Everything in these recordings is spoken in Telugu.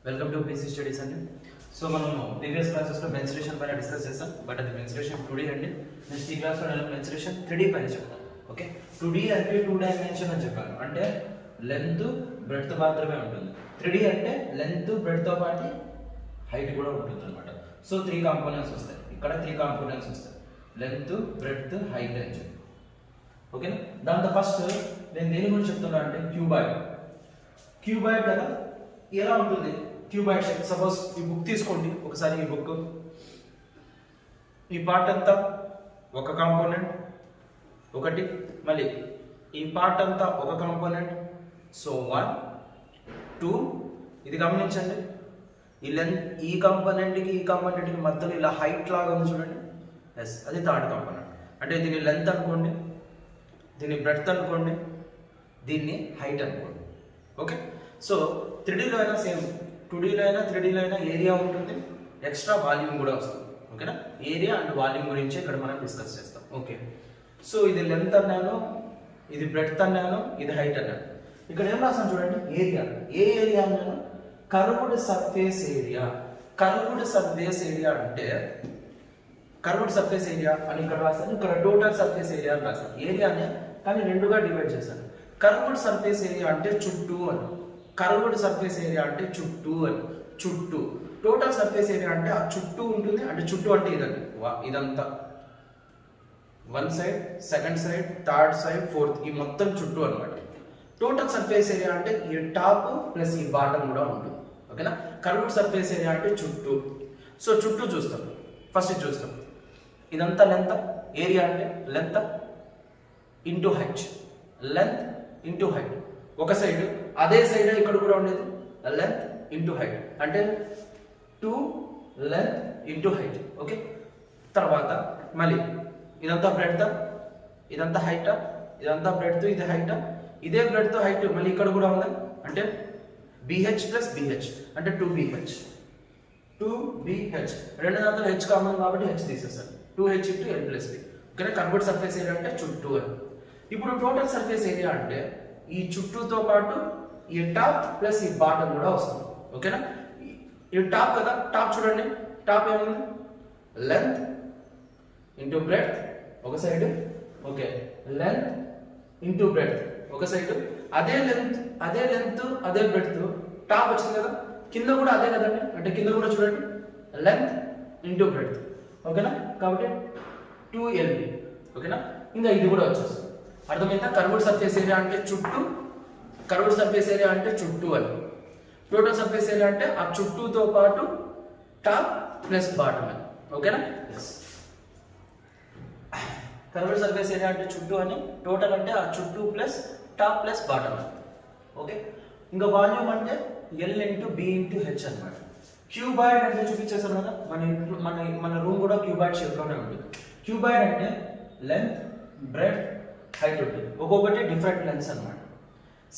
వెల్కమ్ టు పీసీ స్టడీస్ అండి. సో మనం ప్రీవియస్ క్లాసెస్లో మెన్స్ట్రేషన్ పైన డిస్కస్ చేస్తాం, బట్ అది మెన్స్ట్రేషన్ 2D అండి. నెక్స్ట్ ఈ క్లాస్లో నేను మెన్స్ట్రేషన్ 3D పైన చెప్తాను. ఓకే, 2D అంటే 2 డైమెన్షన్ అని చెప్పాను, అంటే లెంత్ బ్రెడ్త్ మాత్రమే ఉంటుంది. 3D అంటే లెంత్ బ్రెడ్త్తో పాటు హైట్ కూడా ఉంటుంది అనమాట. సో 3 కాంపోనెంట్స్ వస్తాయి, ఇక్కడ 3 కాంపోనెంట్స్ వస్తాయి, లెంత్ బ్రెడ్త్ హైట్ అని చెప్పి. ఓకేనా, దాంతో ఫస్ట్ నేను దేని గురించి చెప్తున్నా అంటే క్యూబాయిడ్ కదా, ఎలా ఉంటుంది క్యూబాయిడ్ షేప్. సపోజ్ ఈ బుక్ తీసుకోండి ఒకసారి, ఈ బుక్ ఈ పార్ట్ అంతా ఒక కాంపోనెంట్ ఒకటి, మళ్ళీ ఈ పార్ట్ అంతా ఒక కాంపోనెంట్. సో 1 2 ఇది గమనించండి, ఈ లెంత్ ఈ కాంపోనెంట్కి మధ్యలో ఇలా హైట్ లాగా ఉంది చూడండి. ఎస్, అది థర్డ్ కాంపోనెంట్. అంటే దీని లెంత్ అనుకోండి, దీన్ని బ్రెడ్త్ అనుకోండి, దీన్ని హైట్ అనుకోండి. ఓకే, సో 3Dలో అయినా సేమ్, 2Dలో అయినా 3Dలో అయినా ఏరియా ఉంటుంది, ఎక్స్ట్రా వాల్యూమ్ కూడా వస్తుంది. ఓకేనా, ఏరియా అండ్ వాల్యూమ్ గురించి ఇక్కడ మనం డిస్కస్ చేస్తాం. ఓకే, సో ఇది లెంత్ అన్నాను, ఇది బ్రెడ్త్ అన్నాను, ఇది హైట్ అన్నాను. ఇక్కడ ఏం రాసాను చూడండి, ఏరియా. ఏ ఏరియా అన్నాను? Curved surface area. Curved surface area అంటే కర్వ్డ్ సర్ఫేస్ ఏరియా అని ఇక్కడ రాశాను, ఇక్కడ టోటల్ సర్ఫేస్ ఏరియా అని రాశాను. ఏరియానే కానీ రెండుగా డివైడ్ చేశాను. కర్వ్డ్ సర్ఫేస్ ఏరియా అంటే చుట్టూ అని, కర్వ్డ్ సర్ఫేస్ ఏరియా అంటే చుట్టూ అని, చుట్టూ. టోటల్ సర్ఫేస్ ఏరియా అంటే ఆ చుట్టూ ఉంటుంది, అంటే చుట్టూ అంటే ఇదండి, ఇదంతా 1 side, 2nd side, 3rd side, 4th, ఈ మొత్తం చుట్టూ అనమాట. టోటల్ సర్ఫేస్ ఏరియా అంటే ఈ టాప్ ప్లస్ ఈ బాటమ్ కూడా ఉంటుంది. ఓకేనా, కర్వ్డ్ సర్ఫేస్ ఏరియా అంటే చుట్టూ. సో చుట్టూ చూస్తాం, ఫస్ట్ చూస్తాం, ఇదంతా లెంత్. ఏరియా అంటే length into height, length into height. ఒక సైడ్, అదే సైడ్ ఇక్కడ కూడా ఉండేది, లెంత్ ఇంటూ హైట్, అంటే 2 లెంత్ ఇంటూ హైట్. ఓకే, తర్వాత మళ్ళీ ఇదంతా బ్రెడ్త్, ఇదంతా హైట్, ఇదంతా బ్రెడ్త్, ఇది హైట్, ఇదే బ్రెడ్త్ హైట్ మళ్ళీ ఇక్కడ కూడా ఉంది, అంటే BH ప్లస్ BH అంటే 2BH. 2BH రెండు దాంట్లో హెచ్ కామన్ కాబట్టి హెచ్ తీసేస్తాను, 2H into L plus B. ఓకేనా, కర్వ్డ్ సర్ఫేస్ ఏరియా అంటే చుట్టూ అని. ఇప్పుడు టోటల్ సర్ఫేస్ ఏరియా అంటే ఈ చుట్టూతో పాటు ఈ టాప్ ప్లస్ ఈ బాటమ్ కూడా వస్తుంది. ఓకేనా, ఈ టాప్ కదా, టాప్ చూడండి, టాప్ ఏముంది, లెంత్ ఇంటూ బ్రెడ్త్ ఒక side. Okay, length into breadth ఒక సైడ్, అదే లెంత్ అదే బ్రెడ్త్, టాప్ వచ్చింది కదా, కింద కూడా అదే కదండి, అంటే కింద కూడా చూడండి, లెంత్ ఇంటూ బ్రెడ్త్. ఓకేనా, కాబట్టి 2LB. ఓకేనా, ఇంకా ఇది కూడా వచ్చేస్తుంది. అర్థమైందా? కర్వ్డ్ సర్ఫేస్ ఏరియా అంటే చుట్టూ, కర్వ్డ్ సర్ఫేస్ ఏరియా అంటే చుట్టూ అని. టోటల్ సర్ఫేస్ ఏరియా అంటే ఆ చుట్టూతో పాటు టాప్ ప్లస్ బాటమ్ అని. ఓకేనా, కర్వ్డ్ సర్ఫేస్ ఏరియా అంటే చుట్టూ అని, టోటల్ అంటే ఆ చుట్టూ ప్లస్ టాప్ ప్లస్ బాటమ్ అని. ఓకే, ఇంకా వాల్యూమ్ అంటే L into B into H అనమాట. క్యూబాయిడ్ అంటే చూపించేసాను కదా, మన రూమ్ కూడా క్యూబాయిడ్ షేప్లోనే ఉంటుంది. క్యూబాయిడ్ అంటే లెంత్ బ్రెడ్త్ హైట్ ఉంటుంది, ఒక్కొక్కటి డిఫరెంట్ లెంత్స్ అనమాట.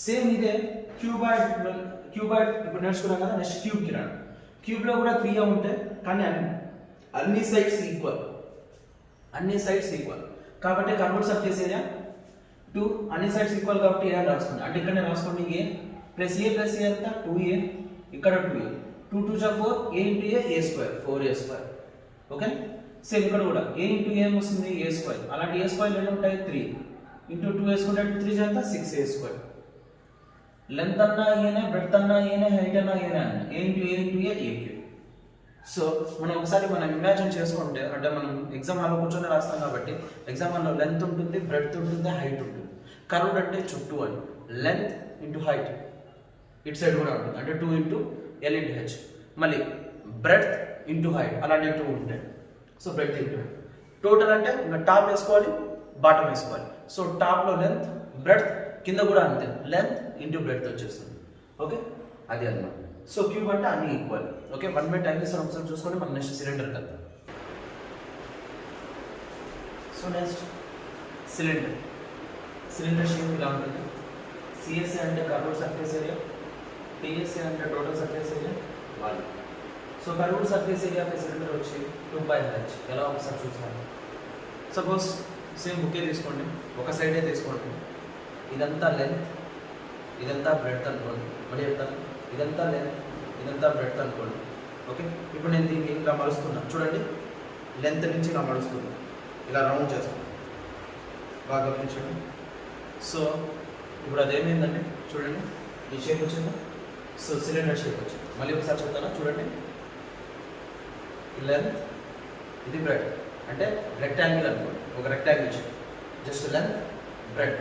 సేమ్ ఇదే క్యూబాయిడ్ ఇప్పుడు నేర్చుకున్నాం కదా. నెక్స్ట్ క్యూబ్కి రండి. క్యూబ్లో కూడా 3 ఉంటాయి, కానీ అన్ని సైడ్స్ ఈక్వల్, కాబట్టి కర్వ్డ్ సర్ఫేస్ ఏరియా 2, అన్ని సైడ్స్ ఈక్వల్ కాబట్టి ఏ అని రాసుకోండి. అంటే ఇక్కడ రాసుకోండి, A ప్లస్ A అంతా 2A, ఇక్కడ 2A, 2 2 4, A into A square, 4A². Okay, same ఇక్కడ కూడా A ఇంటూ A వస్తుంది, A². అలాంటి A² ఎన్ని ఉంటాయి, 3 ఇంటూ 2 వేసుకుంటే 3 చేత 6A². లెంత్ అన్నా ఏనే, బ్రెడ్త్ అన్నా ఏనే, హైట్ అన్నా ఏనే అన్న, A ఇంటూ A3. సో మనం ఒకసారి ఇమాజిన్ చేసుకుంటే, అంటే మనం ఎగ్జామ్ హాల్లో కూర్చొని రాస్తాం కాబట్టి, ఎగ్జామ్ హాల్లో లెంత్ ఉంటుంది, బ్రెడ్త్ ఉంటుంది, హైట్ ఉంటుంది. కర్వ్డ్ అంటే చుట్టూ అని, లెంత్ ఇంటూ హైట్, ఇటు సైడ్ కూడా ఉంటుంది, అంటే 2 ఇంటూ L ఇంటూ H. మళ్ళీ బ్రెడ్త్ ఇంటూ హైట్, అలాంటి 2 ఉంటాయి. So breadth into height. Total అంటే ఇంకా టాప్ వేసుకోవాలి, బాటమ్ వేసుకోవాలి. సో టాప్లో లెంత్, బ్రెడ్త్, కింద కూడా అంతే, లెంత్ ఇంటూ బ్రెడ్త్ వచ్చేస్తుంది. ఓకే, అది అన్నమాట. సో క్యూబ్ అంటే అన్ని ఈక్వల్. ఓకే, 1 మినిట్ టైం ఇస్తాను, ఒకసారి చూసుకొని మనం నెక్స్ట్ సిలిండర్ కదా. సో నెక్స్ట్ సిలిండర్ షేప్ ఇలా ఉంటుంది. CSA అంటే కర్వ్డ్ సర్ఫేస్ ఏరియా, TSA అంటే total surface area, volume. So curved surface area of cylinder వచ్చి 2πh. ఎలా ఒకసారి చూస్తాను. సపోజ్ సేమ్ బుకే తీసుకోండి, ఒక సైడే తీసుకోండి, ఇదంతా లెంత్, ఇదంతా బ్రెడ్త్ అనుకోండి. మళ్ళీ చెప్తాను, ఇదంతా లెంత్, ఇదంతా బ్రెడ్త్ అనుకోండి. ఓకే, ఇప్పుడు నేను దీన్ని ఇలా మలుస్తున్నా చూడండి, లెంత్ నుంచి ఇలా మలుస్తుంది, ఇలా రౌండ్ చేస్తాను, బాగా గమనించండి. సో ఇప్పుడు అదేమైందండి చూడండి, ఈ షేప్ వచ్చిందా, సో సిలిండర్ షేప్ వచ్చింది. మళ్ళీ ఒకసారి చెప్తాను చూడండి, లెంత్, ఇది బ్రెడ్, అంటే రెక్టాంగిల్ అనుకోండి, ఒక rectangle shape, just length bread,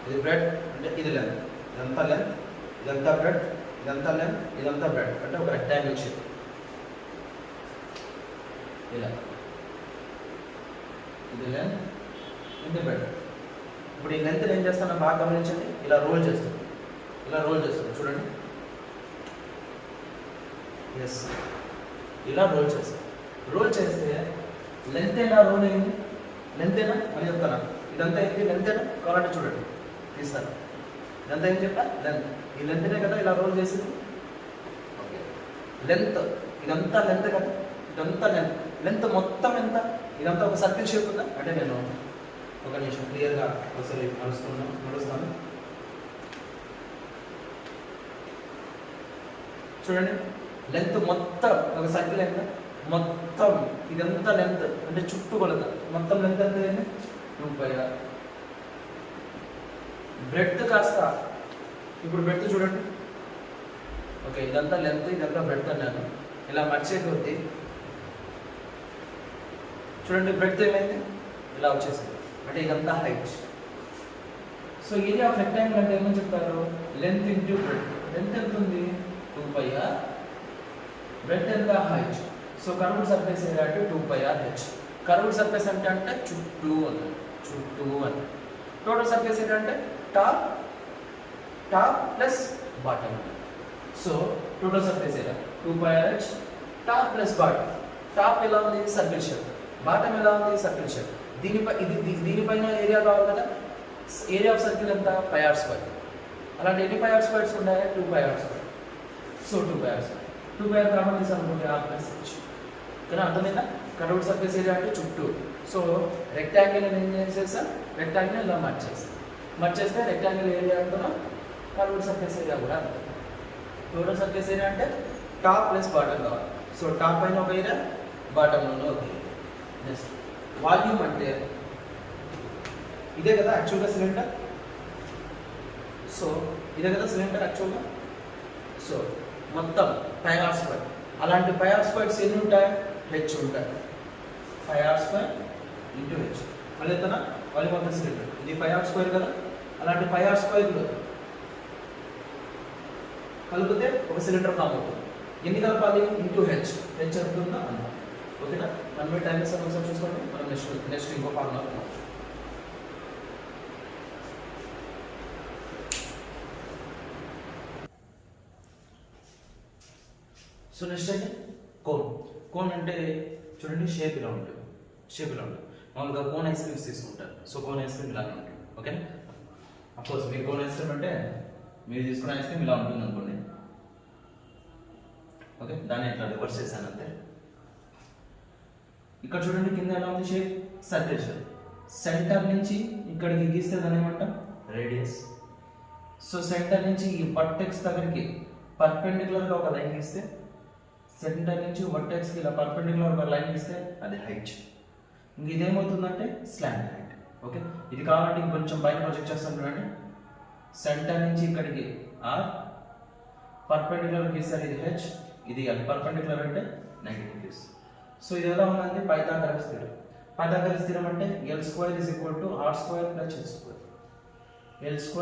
ఇది బ్రెడ్ అంటే ఇది లెంత్, ఇదంతా లెంత్, ఇదంతా బ్రెడ్, ఇదంతా లెంత్, ఇదంతా బ్రెడ్, అంటే ఒక రెక్టాంగిల్ షేప్ ఇలా, ఇది లెంత్, ఇది బ్రెడ్. ఇప్పుడు ఈ లెంత్ ఏం చేస్తానో బాగా గమనించండి, ఇలా రోల్ చేస్తాను, ఇలా రోల్ చేస్తాను చూడండి, ఎస్ ఇలా రోల్ చేస్తాను. రోల్ చేస్తే లెంత్ అయినా రోల్ అయింది, లెంత్ అయినా అని చెప్తాను, ఇదంతా ఏంటి లెంత్ అయినా కావాలంటే చూడండి తీస్తాను, ఇదంతా ఏం చెప్పా లెంత్, ఈ లెంత్నే కదా ఇలా రోల్ చేసింది. ఓకే, లెంత్, ఇదంతా లెంత్ కదా, ఇదంతా లెంత్, లెంత్ మొత్తం ఎంత, ఇదంతా ఒక సర్కిల్ షేప్ ఉందా అంటే నేను ఒక నిమిషం క్లియర్గా ఒకసారి నడుస్తాను చూడండి, లెంత్ మొత్తం ఒక సర్కిల్ ఎంత, మొత్తం ఇదంతా లెంత్ అంటే చుట్టూ కొలత మొత్తం లెంత్ ఎంత అయింది 2πr. బ్రెడ్త్ కాస్త ఇప్పుడు బ్రెడ్త్ చూడండి, ఓకే ఇదంతా లెంత్, ఇదంతా బ్రెడ్త్ అన్నాను, ఇలా మర్చే కొద్ది చూడండి బ్రెడ్త్ ఏమైంది ఇలా వచ్చేసింది, అంటే ఇదంతా height. So area of rectangle అంటే ఏమని చెప్తారు, లెంత్ ఇంటూ బ్రెడ్త్. లెంత్ ఎంత ఉంది 2πr, బ్రెడ్త్ ఎంత height. So curved surface area అంటే 2πrh. కర్వ్డ్ సర్ఫేస్ అంటే అంటే చుట్టూ అని, చుట్టూ అని. టోటల్ సర్ఫేస్ ఏరియా అంటే top plus bottom. So total surface area 2πrh, top plus bottom. Top ఎలా ఉంది సర్కిల్ షేప్, బాటమ్ ఎలా ఉంది సర్కిల్ షేప్. దీనిపైన ఏరియా కావాలి కదా, ఏరియా ఆఫ్ సర్కిల్ ఎంత πr². అలాంటి ఎన్ని πr² ఉన్నాయా 2πr². So 2πr², 2πr common తీసుకుంటే r+h. కానీ అర్థమైందా, కర్వ్డ్ సర్ఫేస్ ఏరియా అంటే చుట్టూ. సో రెక్టాంగిల్ ఏం చేసేసా, రెక్టాంగిల్ ఇలా మర్చేస్తే రెక్టాంగిల్ ఏరియా అంటున్నా, కర్వ్డ్ సర్ఫేస్ ఏరియా కూడా అంటుంది. టోటల్ సర్ఫేస్ ఏరియా అంటే టాప్ ప్లస్ బాటమ్ కావాలి. సో టాప్ పైన ఒక ఏరియా, బాటంలో ఒక ఏరియా. నెక్స్ట్ వాల్యూమ్ అంటే ఇదే కదా యాక్చువల్గా సిలిండర్. సో ఇదే కదా సిలిండర్ యాక్చువల్గా. సో మొత్తం πr². అలాంటి πr² ఎన్ని ఉంటాయి, h ఉంటాయి. πr² into h. మళ్ళీ ఎంతనా వాల్యూమ్ ఆఫ్ ద సిలిండర్, ఇది πr² కదా. అలాంటి πr² కలిపితే ఒక సిలిండర్ ఫామ్ అవుతుంది. ఎన్ని కలపాలి ఇంటూ h, h అవుతుందా అన్న. ఓకేనా, 1 టైం ఒకసారి చూసుకోండి. మనం నెక్స్ట్ ఇంకో ఫార్ములా. సో నెక్స్ట్ అంటే కోన్ అంటే చూడండి షేప్ ఇలా ఉంటుంది, మామూలుగా కోన్ ఐస్ క్రీమ్స్ తీసుకుంటారు. సో కోన్ ఐస్ క్రీమ్ ఇలానే ఉంటుంది. ఓకేనా, అఫ్కోర్స్ మీరు కోన్ ఐస్ క్రీమ్ అంటే మీరు తీసుకున్న ఐస్ క్రీమ్ ఇలా ఉంటుంది అనుకోండి. ఓకే, దాన్ని ఇట్లా రివర్స్ చేశాను అంతే. ఇక్కడ చూడండి కింద ఎలా ఉంది షేప్, సర్కిల్ షేప్. సెంటర్ నుంచి ఇక్కడికి గీస్తే దాన్ని ఏమంటాం రేడియస్. సో సెంటర్ నుంచి ఈ వర్టెక్స్ దగ్గరికి పర్పెండిక్యులర్గా ఒక లైన్ గీస్తే, సెంటర్ నుంచి వర్టెక్స్కి ఇలా పర్పెండిక్యులర్ ఒక లైన్ గీస్తే అది హైట్. ఇంక ఇదేమవుతుందంటే స్లాంట్ హైట్. ఓకే, ఇది కావాలంటే ఇంకొంచెం పైన ప్రొజెక్ట్ చేస్తాను చూడండి. సెంటర్ నుంచి ఇక్కడికి ఆర్, పర్పెండిక్యులర్ గీస్తారు ఇది హెచ్, ఇది ఎల్. పర్పెండిక్యులర్ అంటే 90 degrees. సో ఇది ఎలా ఉందండి పైథాగరస్ థీరం. పైథాగరస్ థీరం అంటే L² = R² + H². L² =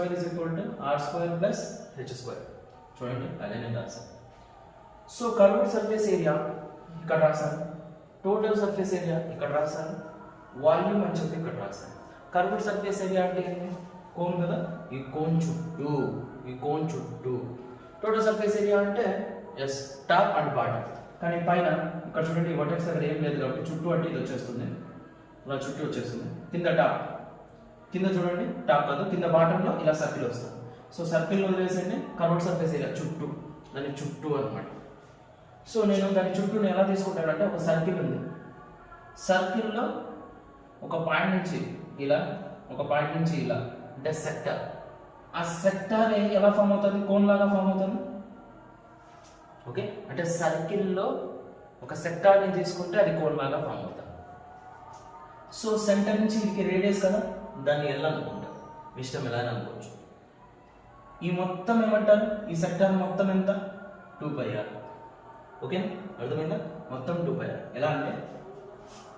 R² + H². చూడండి అదే నేను రాశాను. సో కర్వ్డ్ సర్ఫేస్ ఏరియా ఇక్కడ రాశాను, టోటల్ సర్ఫేస్ ఏరియా ఇక్కడ రాశాను, వాల్యూమ్ అని చెప్పి ఇక్కడ రాశాను. కర్వ్డ్ సర్ఫేస్ ఏరియా అంటే ఏంటి, కోన్ కదా, ఈ కోన్ చుట్టూ. టోటల్ సర్ఫేస్ ఏరియా అంటే ఎస్ టాప్ అండ్ బాటమ్. కానీ పైన ఇక్కడ చూడండి వర్టెక్స్ దగ్గర ఏం లేదు కాబట్టి చుట్టూ అంటే ఇది వచ్చేస్తుంది, ఇలా చుట్టూ వచ్చేస్తుంది. కింద చూడండి టాప్ కాదు, కింద బాటంలో ఇలా సర్కిల్ వస్తుంది. సో సర్కిల్ వదిలేసండి కర్వ్డ్ సర్ఫేస్ ఏరియా చుట్టూ, దాని చుట్టూ అనమాట. సో నేను దాని చుట్టూని ఎలా తీసుకుంటానంటే ఒక సర్కిల్ ఉంది, సర్కిల్లో ఒక పాయింట్ నుంచి ఇలా, ఒక పాయింట్ నుంచి ఇలా అంటే సెక్టర్. ఆ సెక్టర్ ఎలా ఫామ్ అవుతుంది, కోన్ లాగా ఫామ్ అవుతుంది. ఓకే, అంటే సర్కిల్లో ఒక సెక్టార్ని తీసుకుంటే అది కోన్ లాగా ఫామ్ అవుతుంది. సో సెంటర్ నుంచి ఇది రేడియస్ కదా, దాన్ని ఎల్ అనుకుంటా, ఇష్టం ఎలా అనుకోవచ్చు. ఈ మొత్తం ఏమంటారు, ఈ సెక్టార్ మొత్తం ఎంత, 2πr. ఓకే, అర్థమైందా, మొత్తం 2πr. ఎలా అంటే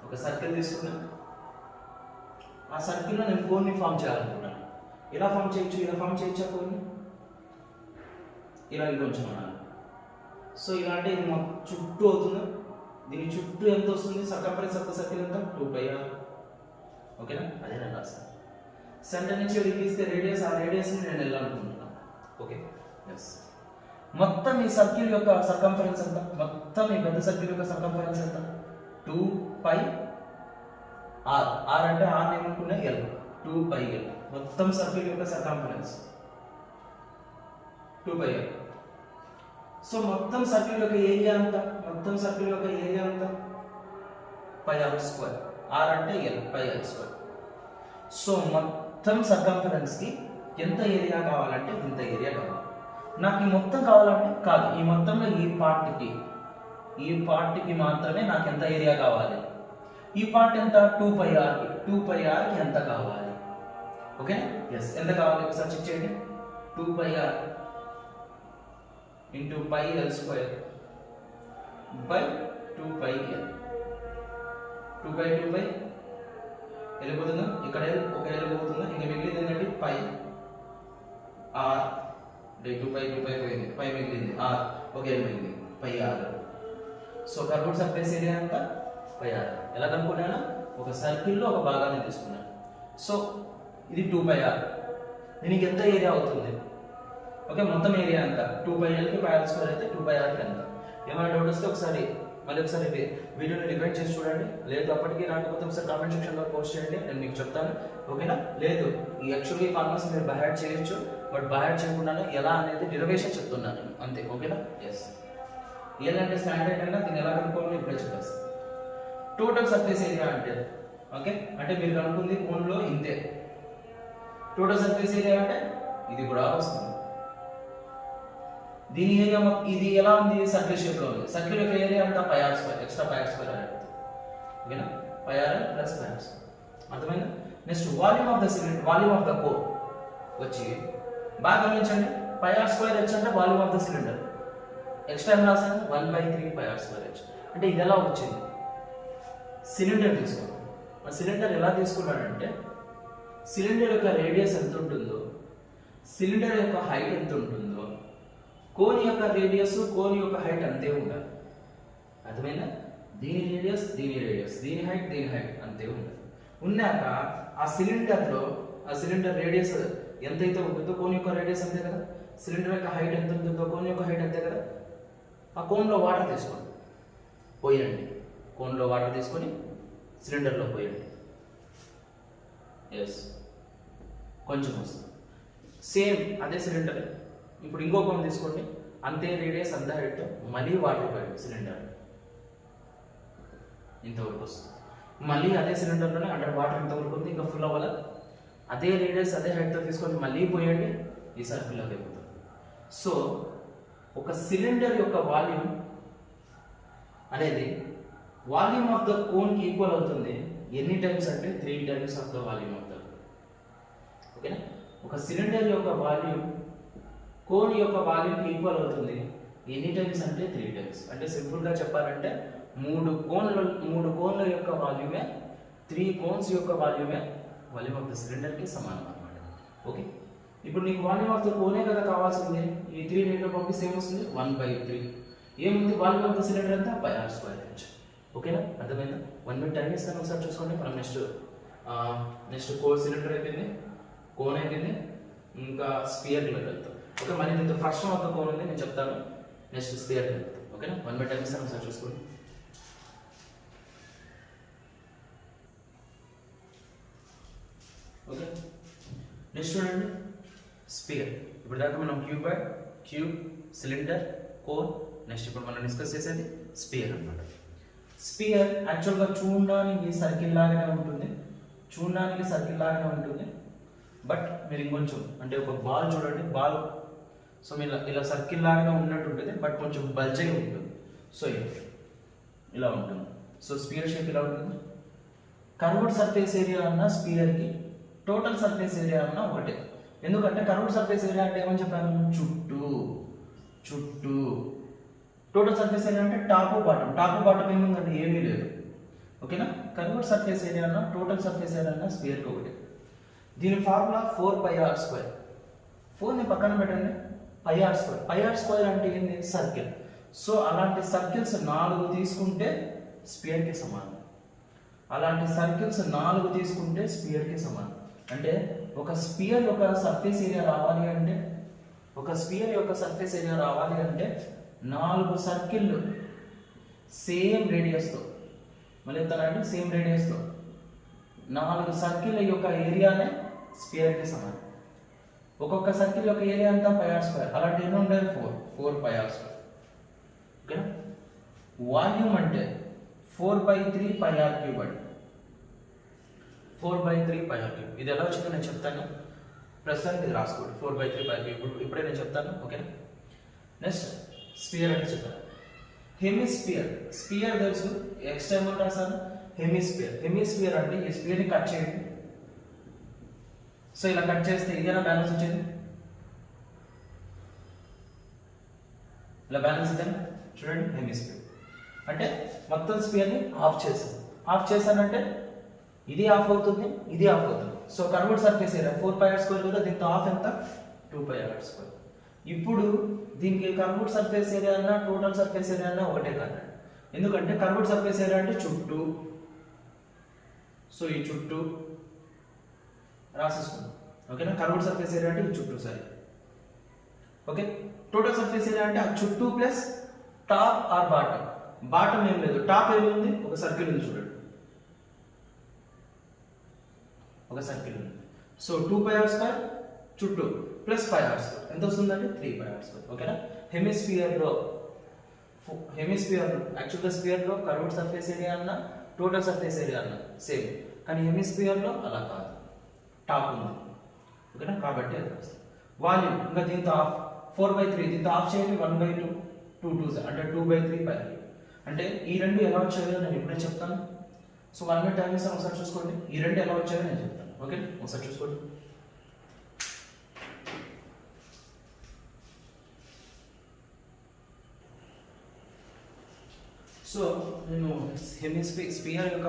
ఒక సర్కిల్ తీసుకున్నా, ఆ సర్కిల్లో నేను కోన్ని ఫామ్ చేయాలనుకుంటున్నాను. ఎలా ఫామ్ చేయొచ్చు, ఇలా ఫామ్ చేయొచ్చా కోన్ని, ఇలా ఇంకొంచెం అన్నాను. సో ఇలా అంటే ఇది చుట్టూ అవుతుంది, దీని చుట్టూ ఎంత వస్తుంది, సర్కంఫరెన్స్ ఆఫ్ ద సర్కిల్ ఎంత, 2πr. ఓకేనా, అదే నేను రాస్తాను. సెంటర్ నుంచి తీస్తే రేడియస్, ఆ రేడియస్ని నేను వెళ్ళాలనుకుంటున్నాను. Okay, yes. మొత్తం ఈ సర్కిల్ యొక్క సర్కంఫరెన్స్ ఎంత, మొత్తం ఈ పెద్ద సర్కిల్ యొక్క సర్కంఫరెన్స్ ఎంత, 2πr. ఆర్ అంటే ఆర్ ఏమనుకున్నా ఎల్, 2πl. మొత్తం సర్కిల్ యొక్క సర్కంఫరెన్స్ 2πl. సో మొత్తం సర్కిల్ యొక్క ఏరియా ఎంత, మొత్తం సర్కిల్ యొక్క ఏరియా ఎంత, πr². ఆర్ అంటే ఎల్, πl². సో మొత్తం సర్కంఫరెన్స్ కి ఎంత ఏరియా కావాలంటే ఇంత ఏరియా కావాలి. నాకు ఈ మొత్తం కావాలంటే కాదు, ఈ మొత్తంలో ఈ పార్ట్కి మాత్రమే నాకు ఎంత ఏరియా కావాలి. ఈ పార్ట్ ఎంత, 2πr కి ఎంత కావాలి. ఓకే, ఎస్, ఎంత కావాలి ఒకసారి చెక్ చేయండి. 2πr into πl² by 2πl. 2π వెళ్ళిపోతుందా, ఇక్కడ ఒక వెళ్ళిపోతుందా, ఇంకా మిగిలింది ఏంటంటే πr. 2π పోయింది, π మిగిలింది, r ఒక మిగిలింది, πr. So curved surface area అంతా πr. ఎలా కనుక్కున్నాను, ఒక సర్కిల్లో ఒక భాగాన్ని తీసుకున్నాను. సో ఇది 2πr, దీనికి ఎంత ఏరియా అవుతుంది, ఓకే, మొత్తం ఏరియా ఎంత, 2πl కి πr² అయితే 2πr కి ఎంత. ఏమైనా డౌట్ వస్తే ఒకసారి మళ్ళీ ఒకసారి వీడియోని రివైండ్ చేసి చూడండి. లేదు అప్పటికి రాకపోతే ఒకసారి కామెంట్ సెక్షన్లో పోస్ట్ చేయండి, నేను మీకు చెప్తాను. ఓకేనా, లేదు ఈ యాక్చువల్లీ ఫార్ములాస్ మీరు బై హార్ట్ చేయొచ్చు, బట్ బై హార్ట్ చేయకుండానే ఎలా అనేది డెరివేషన్ చెప్తున్నాను అంతే. ఓకేనా, ఎస్. ఏంటంటే స్టాండర్డ్ అంటే దీన్ని ఎలా కనుక్కోవాలో ఇప్పుడే చెప్పేస్తాను. టోటల్ సర్ఫేస్ ఏరియా అంటే, ఓకే, అంటే మీరు కనుక్కుంది కోన్లో ఇంతే. టోటల్ సర్ఫేస్ ఏరియా అంటే ఇది కూడా వస్తుంది. దీని ఏరియా ఇది ఎలా ఉంది, సర్కిల్ షేప్ లో ఉంది. సర్కిల్ యొక్క ఏరియా అంతా πr², ఎక్స్ట్రా πr² అనేది. ఓకేనా, πr ప్లస్ πr². అర్థమైందా. Next volume of the cylinder, volume of the core వచ్చి బాగా గమనించండి. πr²h అంటే volume of the cylinder. Extra ఏం రాసాను, 1/3 πr²h. అంటే ఇది ఎలా వచ్చింది, సిలిండర్ తీసుకోండి. ఆ సిలిండర్ ఎలా తీసుకున్నాడంటే, సిలిండర్ యొక్క రేడియస్ ఎంత ఉంటుందో, సిలిండర్ యొక్క హైట్ ఎంత ఉంటుందో, కోన్ యొక్క రేడియస్, కోన్ యొక్క హైట్ అంతే ఉండాలి. అర్థమైందా, దీని రేడియస్, దీని హైట్ అంతే ఉండాలి. ఉన్నాక ఆ సిలిండర్లో, ఆ సిలిండర్ రేడియస్ ఎంతైతే ఉంటుందో కోన్ యొక్క రేడియస్ అంతే కదా, సిలిండర్ యొక్క హైట్ ఎంత ఉంటుందో కోన్ యొక్క హైట్ అంతే కదా. ఆ కోన్లో వాటర్ తీసుకోండి, పోయండి. కోన్లో వాటర్ తీసుకొని సిలిండర్లో పోయండి. ఎస్, కొంచెం వస్తుంది. సేమ్ అదే సిలిండర్. ఇప్పుడు ఇంకో కోన్ తీసుకోండి, అంతే రేడియస్, అంత హైట్తో మళ్ళీ వాటర్ పోయండి సిలిండర్, ఇంతవరకు వస్తుంది. మళ్ళీ అదే సిలిండర్లోనే అంటే వాటర్ ఇంతవరకు ఉంది, ఇంకా ఫుల్ అవ్వాలి. అదే రేడియస్, అదే హైట్తో తీసుకొని మళ్ళీ పోయండి, ఈసారి ఫుల్ అయిపోతుంది. సో ఒక సిలిండర్ యొక్క వాల్యూమ్ అనేది వాల్యూమ్ ఆఫ్ ద కోన్కి ఈక్వల్ అవుతుంది. ఎన్ని టైమ్స్ అంటే 3 times of the volume of the. ఓకేనా, ఒక సిలిండర్ యొక్క వాల్యూమ్ కోన్ యొక్క వాల్యూమ్కి ఈక్వల్ అవుతుంది. ఎన్ని టైమ్స్ అంటే 3 టైమ్స్. అంటే సింపుల్గా చెప్పాలంటే 3 కోన్ల యొక్క వాల్యూమే, 3 కోన్స్ యొక్క వాల్యూమే వాల్యూమ్ ఆఫ్ ద సిలిండర్కి సమానం అన్నమాట. ఓకే, ఇప్పుడు నీకు వాల్యూమ్ ఆఫ్ ద కోనే కదా కావాల్సింది. ఈ 3 రేట్లో పంపిస్తే ఏమొస్తుంది, 1/3. ఏముంది, వాల్యూమ్ ఆఫ్ ద సిలిండర్ అంతా πr²h. ఓకేనా, అర్థమైందా. 1/3 టైం ఇస్తాను, ఒకసారి చూసుకోండి. మనం నెక్స్ట్ కోర్ సిలిండర్ అయిపోయింది, కోన్ అయిపోయింది, ఇంకా స్పియర్ వెళ్తాం. ఓకే, మరి దీంతో ఫ్రాక్షన్ ఆఫ్ ద కోన్ ఉంది, నేను చెప్తాను. నెక్స్ట్ స్పియర్ వెళ్తాం. ఓకేనా, 1/3 టైం ఇస్తాను, ఒకసారి చూసుకోండి. ఓకే, నెక్స్ట్ చూడండి స్పియర్. ఇప్పుడు దాకా మనం క్యూబ్, సిలిండర్, కోర్. నెక్స్ట్ ఇప్పుడు మనం డిస్కస్ చేసేది స్పియర్ అన్నమాట. స్పియర్ యాక్చువల్గా చూడడానికి సర్కిల్ లాగానే ఉంటుంది, బట్ మీరు ఇంకొంచెం అంటే ఒక బాల్ చూడండి, బాల్ సో ఇలా సర్కిల్ లాగా ఉన్నట్టు ఉంటుంది, బట్ కొంచెం బల్జీ ఉంటుంది. సో ఇలా ఉంటుంది. సో స్పియర్ షేప్ ఇలా ఉంటుంది. కర్వ్డ్ సర్ఫేస్ ఏరియా అన్న స్పియర్కి టోటల్ సర్ఫేస్ ఏరియా అన్న ఒకటే. ఎందుకంటే కర్వ్డ్ సర్ఫేస్ ఏరియా అంటే ఏమని చెప్పాను, చుట్టూ. టోటల్ సర్ఫేస్ ఏరియా అంటే టాప్ బాటం ఏముందండి, ఏమీ లేదు. ఓకేనా. కర్వ్డ్ సర్ఫేస్ ఏరియా అన్న టోటల్ సర్ఫేస్ ఏరియా అన్న స్పియర్కి ఒకటి. దీని ఫార్ములా 4πr². 4ని పక్కన పెట్టండి, πr². πr² అంటే ఏంటి, సర్కిల్. సో అలాంటి సర్కిల్స్ 4 తీసుకుంటే స్పియర్కి సమానం. అలాంటి సర్కిల్స్ 4 తీసుకుంటే స్పియర్కి సమానం. అంటే ఒక స్పియర్ యొక్క సర్ఫేస్ ఏరియా రావాలి అంటే 4 సర్కిళ్ళు సేమ్ రేడియస్తో, మళ్ళీ చెప్తానండి, సేమ్ రేడియస్తో 4 సర్కిల్ యొక్క ఏరియానే స్పియర్కి సమానం. ఒక్కొక్క సర్కిల్ యొక్క ఏరియా అంతా πr². అలాంటి ఎన్ని ఉంటాయి, 4πr². ఓకేనా. వాల్యూమ్ అంటే 4/3πr³. 4/3πr³. ఇది ఎలా వచ్చిందో నేను చెప్తాను, ప్రస్తుతానికి ఇది రాసుకోండి. 4/3πr³. ఇప్పుడే నేను చెప్తాను. ఓకేనా. నెక్స్ట్ స్పియర్ అంటే చెప్తాను. స్పియర్ తెలుసు, ఎక్స్టర్నల్ రాసాను. హెమిస్పియర్ అంటే ఈ స్పియర్ని కట్ చేయండి. సో ఇలా కట్ చేస్తే ఇదేనా బ్యాలెన్స్ వచ్చేది, ఇలా బ్యాలెన్స్ ఇదేనా చూడండి. హెమిస్పియర్ అంటే మొత్తం స్పియర్ని ఆఫ్ చేశానంటే ఇది ఆఫ్ అవుతుంది, ఇది ఆఫ్ అవుతుంది. So curved surface area 4πr² కదా, దీంతో ఆఫ్ ఎంత, 2πr². ఇప్పుడు దీనికి కర్వ్డ్ సర్ఫేస్ ఏరియా అన్నా టోటల్ సర్ఫేస్ ఏరియా అన్నా ఒకటే కాదు. ఎందుకంటే కర్వ్డ్ సర్ఫేస్ ఏరియా అంటే చుట్టూ. సో ఈ చుట్టూ రాసేసుకుందాం. ఓకేనా. కర్వ్డ్ సర్ఫేస్ ఏరియా అంటే ఈ చుట్టూ. సరే. ఓకే. టోటల్ సర్ఫేస్ ఏరియా అంటే ఆ చుట్టూ ప్లస్ టాప్ ఆర్ బాటం ఏం లేదు, టాప్ ఏముంది, ఒక సర్కిల్ ఉంది చూడండి, ఒక సర్కిల్ ఉంది. సో 2πr² చుట్టూ ప్లస్ πr² ఎంత వస్తుందండి, 3πr². ఓకేనా. హెమిస్పియర్లో యాక్చువల్గా స్పియర్లో కర్వ్డ్ సర్ఫేస్ ఏరియా అన్న టోటల్ సర్ఫేస్ ఏరియా అన్న సేమ్, కానీ హెమిస్పియర్లో అలా కాదు, టాప్ ఉంది. ఓకేనా. కాబట్టి అది వస్తుంది. వాల్యూమ్ ఇంకా దీంతో ఆఫ్ 4/3, దీంతో ఆఫ్ చేయండి, 1/2, 2 2s అంటే 2/3πr. అంటే ఈ రెండు ఎలా వచ్చాయో నేను ఇప్పుడే చెప్తాను. సో 1 minute టైం ఇస్తాను, ఒకసారి చూసుకోండి. ఈ రెండు ఎలా వచ్చాయో నేను చెప్తాను. ఓకే, ఒకసారి చూసుకోండి. సో నేను స్పియర్ యొక్క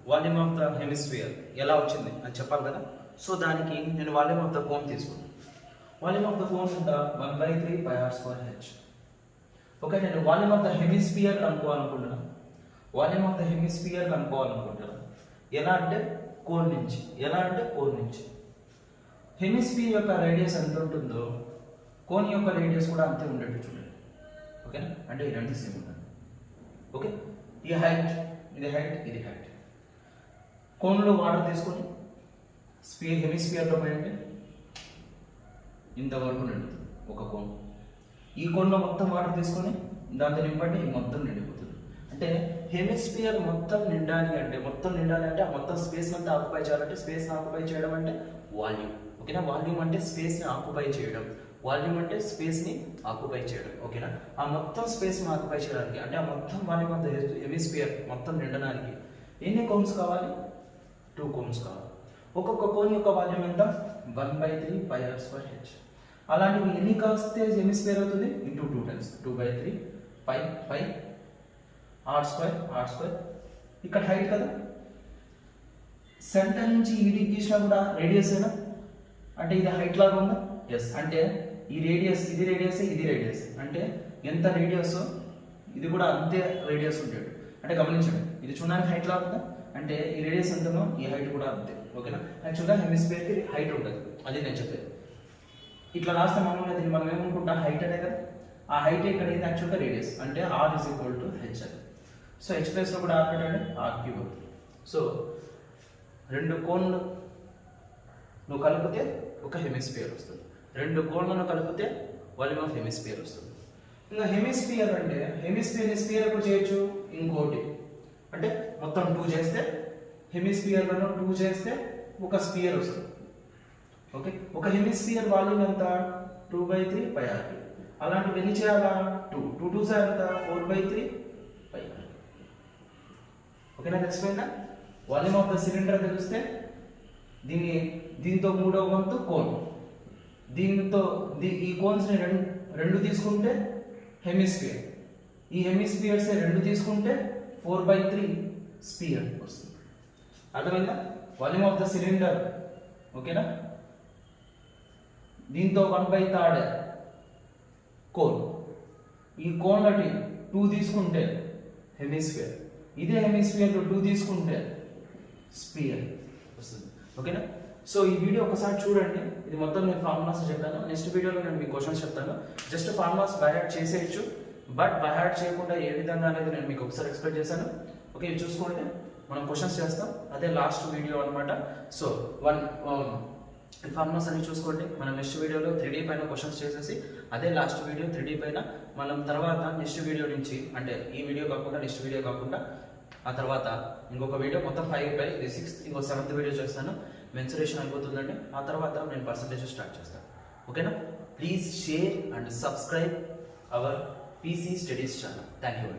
వాల్యూమ్ ఆఫ్ ద హెమిస్ఫియర్ ఎలా వచ్చింది అని చెప్పాలి కదా. సో దానికి నేను వాల్యూమ్ ఆఫ్ ద కోన్ తీసుకున్నాను. వాల్యూమ్ ఆఫ్ ద కోన్ ఎంత, 1/3πr²h. ఓకే, నేను వాల్యూమ్ ఆఫ్ ద హెమిస్ఫియర్ కనుక్కోవాలనుకుంటున్నాను. ఎలా అంటే కోన్ నుంచి. హెమిస్ఫియర్ యొక్క రేడియస్ ఎంత ఉంటుందో కోన్ యొక్క రేడియస్ కూడా అంతే ఉండేట్టు చూడండి. ఓకేనా, అంటే ఈ రెండు సేమ్ ఉంటుంది. ఓకే, ఇది హైట్, ఇది హైట్. కోన్లో వాటర్ తీసుకొని హెమిస్ఫియర్లో పోయండి, ఇంతవరకు నిండుతుంది ఒక కోన్. ఈ కోన్లో మొత్తం వాటర్ తీసుకొని దాంతో నింపండి, మొత్తం నిండిపోతుంది. అంటే హెమిస్ఫియర్ మొత్తం నిండాలి అంటే ఆ మొత్తం స్పేస్ అంతా ఆక్యుపై చేయాలంటే స్పేస్ని ఆక్యుపై చేయడం అంటే వాల్యూమ్. ఓకేనా, వాల్యూమ్ అంటే స్పేస్ని ఆక్యుపై చేయడం. ఓకేనా, ఆ మొత్తం స్పేస్ని ఆక్యుపై చేయడానికి అంటే ఆ మొత్తం వాల్యూమ్ ఆఫ్ ద హెమిస్ఫియర్ మొత్తం నిండడానికి ఎన్ని కోన్స్ కావాలి? 2 కోన్స్ కావాలి. ఒక్కొక్క కోన్ యొక్క వాల్యూమ్ ఎంత? 1/3πr²h. అలాంటివి ఎన్ని కాస్తే హెమిస్ఫియర్ అవుతుంది? Into 2 times 2/3πr². ఇక్కడ హైట్ కదా, సెంటర్ నుంచి ఈడి గీసినా కూడా రేడియస్ ఏనా, అంటే ఇది హైట్ లాగా ఉందా? ఎస్. అంటే ఈ రేడియస్, ఇది రేడియస్ అంటే ఎంత రేడియస్ ఇది కూడా అంతే రేడియస్ ఉంటాడు. అంటే గమనించండి, ఇది చూడడానికి హైట్ లాగా ఉందా, అంటే ఈ రేడియస్ ఎంతనో ఈ హైట్ కూడా అంతే. ఓకేనా, యాక్చువల్గా హెమిస్ఫియర్కి హైట్ ఉంటుంది, అది నేను చెప్పేది. ఇట్లా రాస్తే మామూలుగా దీన్ని మనం ఏమనుకుంటాం, హైట్ అనే కదా, ఆ హైట్ ఇక్కడ ఏంది యాక్చువల్గా రేడియస్, అంటే r = h అని. సో h ప్లేస్లో కూడా r పెట్టండి, r³ అవుతుంది. సో 2 కోన్లు నువ్వు కలిపితే ఒక హెమిస్ఫియర్ వస్తుంది, 2 కోన్లను కలిపితే వాల్యూమ్ ఆఫ్ హెమిస్ఫియర్ వస్తుంది. ఇంకా హెమిస్ఫియర్ అంటే స్పియర్ ఎప్పుడు చేయొచ్చు, ఇంకోటి అంటే మొత్తం 2 చేస్తే హెమిస్ఫియర్లను 2 చేస్తే ఒక స్పియర్ వస్తుంది. ఓకే, ఒక హెమిస్ఫియర్ వాల్యూమ్ ఎంత? 2/3 పై ఆర్ క్యూబ్. అలాంటివి ఎన్ని చేయాలా? 2 2 2 సార్ ఎంత? 4/3 పై ఆర్. ఓకేనా, తెలిసిపోయిందా? వాల్యూమ్ ఆఫ్ ద సిలిండర్ తెలిస్తే దీంతో మూడవ వంతు కోన్, దీంతో ఈ కోన్స్ ని రెండు తీసుకుంటే హెమిస్ఫియర్, ఈ హెమిస్ఫియర్స్ రెండు తీసుకుంటే 4/3 స్పియర్ వస్తుంది. అర్థమైందా? Volume of the cylinder. ఓకేనా, దీంతో 1/3 కోన్, ఈ కోన్ బట్టి 2 తీసుకుంటే హెమిస్ఫియర్, ఇదే హెమిస్ఫియర్ 2 తీసుకుంటే స్పియర్ వస్తుంది. ఓకేనా, సో ఈ వీడియో ఒకసారి చూడండి. ఇది మొత్తం నేను ఫార్ములాస్ చెప్పాను. నెక్స్ట్ వీడియోలో నేను మీకు క్వశ్చన్స్ చెప్తాను. జస్ట్ ఫార్ములాస్ బై హార్ట్ చేసేయచ్చు, బట్ బై హార్ట్ చేయకుండా ఏ విధంగా అనేది నేను మీకు ఒకసారి ఎక్స్ప్లెయిన్ చేశాను. ఓకే, ఇది చూసుకోండి. మనం క్వశ్చన్స్ చేస్తాం, అదే లాస్ట్ వీడియో అనమాట. సో ఈ ఫార్ములాస్ అన్ని చూసుకోండి. మనం నెక్స్ట్ వీడియోలో 3D పైన క్వశ్చన్స్ చేసేసి అదే లాస్ట్ వీడియో 3D పైన మనం తర్వాత నెక్స్ట్ వీడియో నుంచి, అంటే ఈ వీడియో కాకుండా నెక్స్ట్ వీడియో కాకుండా ఆ తర్వాత ఇంకొక వీడియో మొత్తం 5 పై, ఇది 6th, ఇంకో 7th వీడియో చేస్తాను. మెన్సురేషన్ అయిపోతుందండి. ఆ తర్వాత నేను పర్సంటేజ్ స్టార్ట్ చేస్తాను. ఓకేనా, please share and subscribe our PC Studies channel. Thank you.